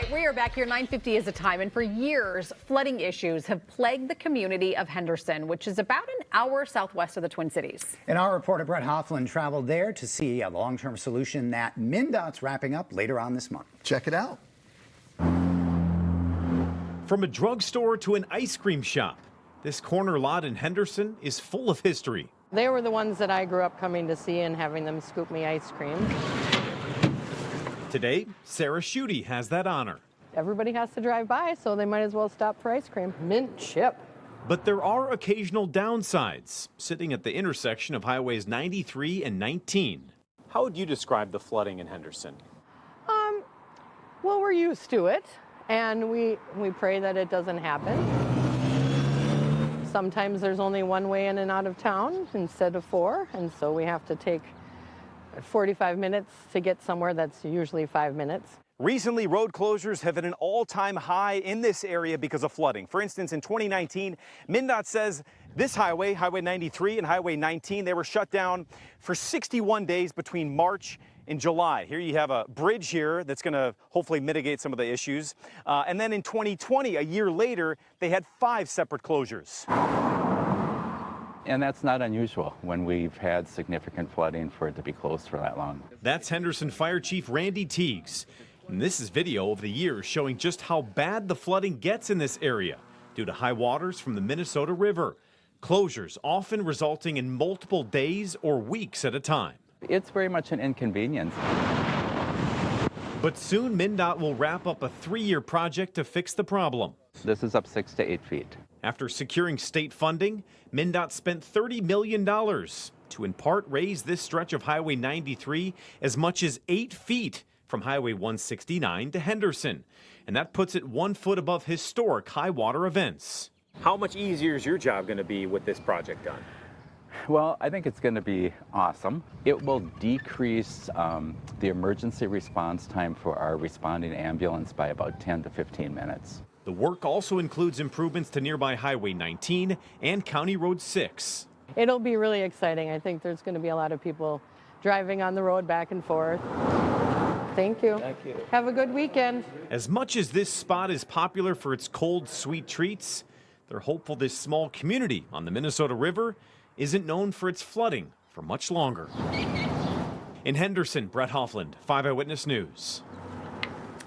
right, we are back here. 9:50 is the time, and for years, flooding issues have plagued the community of Henderson, which is about an hour southwest of the Twin Cities. And our reporter Brett Hoffland traveled there to see a long-term solution that MnDOT's wrapping up later on this month. Check it out. From a drugstore to an ice cream shop, this corner lot in Henderson is full of history. They were the ones that I grew up coming to see and having them scoop me ice cream. Today, Sarah Schutte has that honor. Everybody has to drive by, so they might as well stop for ice cream. Mint chip. But there are occasional downsides, sitting at the intersection of highways 93 and 19. How would you describe the flooding in Henderson? Well, we're used to it, and we pray that it doesn't happen. Sometimes there's only one way in and out of town instead of four, and so we have to take 45 minutes to get somewhere that's usually 5 minutes. Recently, road closures have hit an all-time high in this area because of flooding. For instance, in 2019, MnDOT says this highway, Highway 93 and Highway 19, they were shut down for 61 days between March and July. Here you have a bridge here that's going to hopefully mitigate some of the issues. And then in 2020, a year later, they had 5 separate closures. And that's not unusual when we've had significant flooding for it to be closed for that long. That's Henderson Fire Chief Randy Teagues. And this is video of the years showing just how bad the flooding gets in this area due to high waters from the Minnesota River. Closures often resulting in multiple days or weeks at a time. It's very much an inconvenience. But soon MnDOT will wrap up a 3-year project to fix the problem. This is up 6 to 8 feet. After securing state funding, MnDOT spent $30 million to in part raise this stretch of Highway 93 as much as 8 feet from Highway 169 to Henderson. And that puts it 1 foot above historic high water events. How much easier is your job going to be with this project done? Well, I think it's going to be awesome. It will decrease the emergency response time for our responding ambulance by about 10 to 15 minutes. The work also includes improvements to nearby Highway 19 and County Road 6. It'll be really exciting. I think there's going to be a lot of people driving on the road back and forth. Thank you. Thank you. Have a good weekend. As much as this spot is popular for its cold, sweet treats, they're hopeful this small community on the Minnesota River isn't known for its flooding for much longer. In Henderson, Brett Hoffland, 5 Eyewitness News.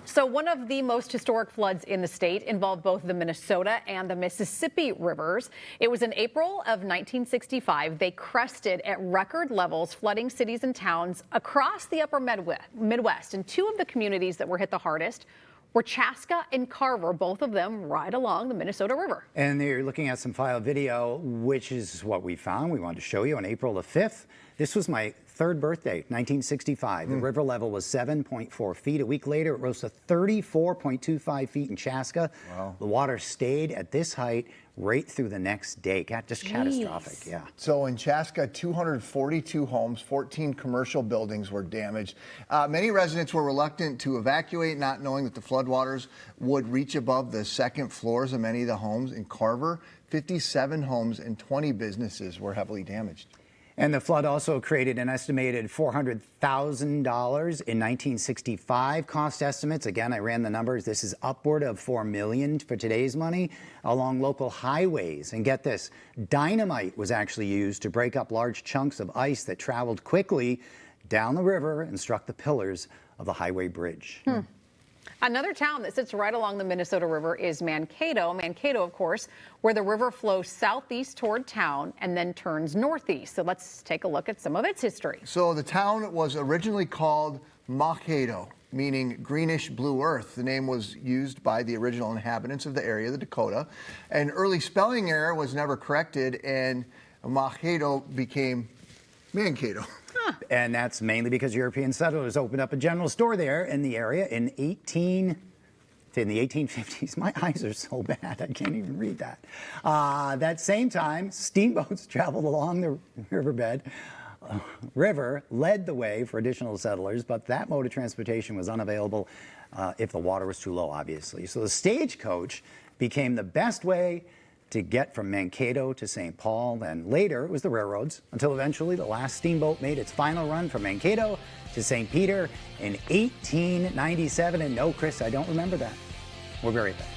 So one of the most historic floods in the state involved both the Minnesota and the Mississippi rivers. It was in April of 1965. They crested at record levels, flooding cities and towns across the upper Midwest. And 2 of the communities that were hit the hardest were Chaska and Carver, both of them right along the Minnesota River. And you're looking at some file video, which is what we found. We wanted to show you on April the 5th. This was my 3rd birthday, 1965. The river level was 7.4 feet. A week later, it rose to 34.25 feet in Chaska. Wow. The water stayed at this height right through the next day. Just catastrophic, yeah. So in Chaska, 242 homes, 14 commercial buildings were damaged. Many residents were reluctant to evacuate, not knowing that the floodwaters would reach above the 2nd floors of many of the homes. In Carver, 57 homes and 20 businesses were heavily damaged. And the flood also created an estimated $400,000 in 1965 cost estimates. Again, I ran the numbers. This is upward of $4 million for today's money along local highways. And get this, dynamite was actually used to break up large chunks of ice that traveled quickly down the river and struck the pillars of the highway bridge. Another town that sits right along the Minnesota River is Mankato. Mankato, of course, where the river flows southeast toward town and then turns northeast. So let's take a look at some of its history. So the town was originally called Mankato, meaning greenish blue earth. The name was used by the original inhabitants of the area, the Dakota. An early spelling error was never corrected, and Mankato became Mankato. And that's mainly because European settlers opened up a general store there in the area in the 1850s. My eyes are so bad, I can't even read that. That same time, steamboats traveled along the river led the way for additional settlers, but that mode of transportation was unavailable if the water was too low, obviously. So the stagecoach became the best way to get from Mankato to St. Paul. Then later, it was the railroads, until eventually the last steamboat made its final run from Mankato to St. Peter in 1897. And no, Chris, I don't remember that. We'll be right back.